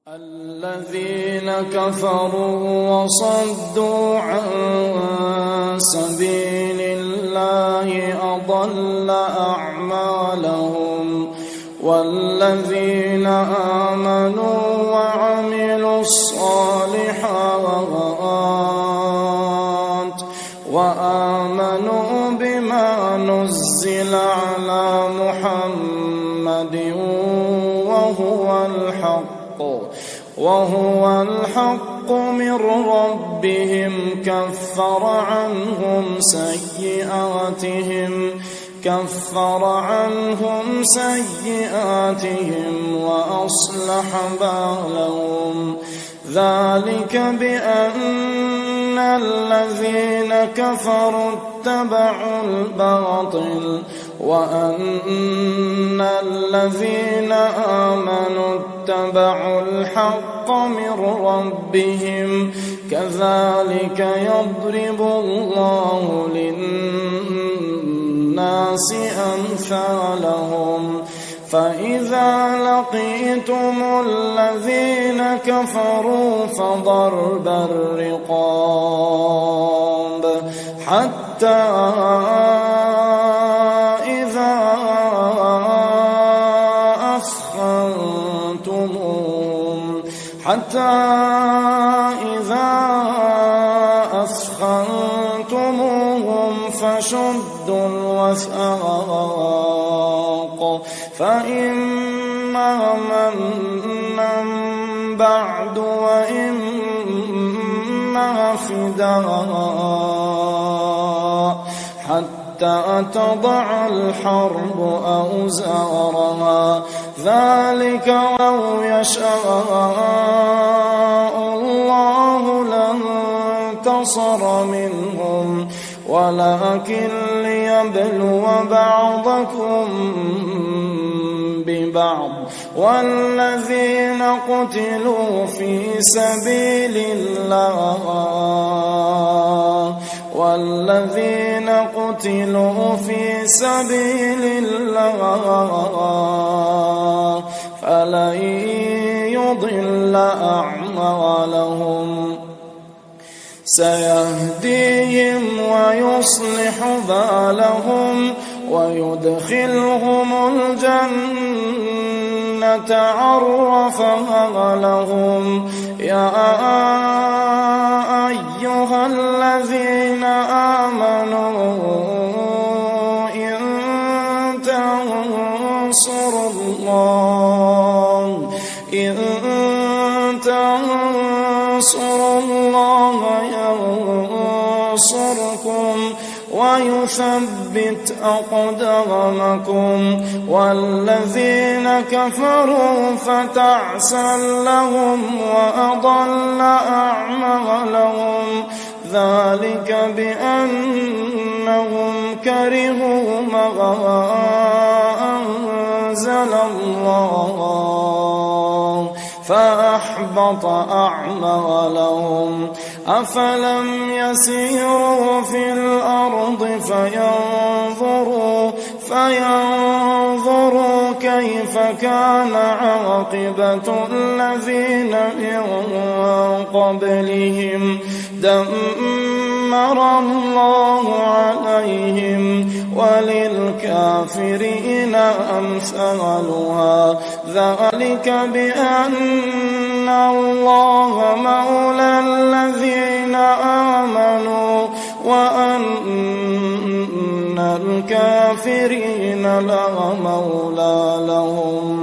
الذين كفروا وصدوا عن سبيل الله أضل أعمالهم والذين آمنوا وعملوا الصالحات وآمنوا بما نزل على محمد وهو الحق من ربهم كفر عنهم سيئاتهم وأصلح بالهم ذلك بأن الذين كفروا اتبعوا الباطل وأن الذين آمنوا اتبعوا الحق من ربهم كذلك يضرب الله للناس أمثالهم فإذا لقيتم الذين كفروا فضرب الرقاب حتى إذا أثخنتموهم فشدوا الوثاق فإما منا بعد وإما فداء حتى تضع الحرب أوزارها ذلك لو يشاء الله لانتصر منهم ولكن ليبلو بعضكم ببعض والذين قتلوا في سبيل الله فلن يضل أعمالهم سيهديهم ويصلح بالهم ويدخلهم الجنة عرفها لهم يا أيها الذين آمنوا إن تنصروا الله ينصركم ويثبت أقدامكم والذين كفروا فتعسا لهم وأضل أعمالهم ذلك بأنهم كرهوا ما أنزل الله فأحبط أعمالهم أفلم يسيروا في الأرض فينظروا كيف كان عاقبة الذين من قبلهم دمر الله عليهم وللكافرين أمثالها ذلك بأن الله مولى الذين آمنوا وأن الكافرين لا مولى لهم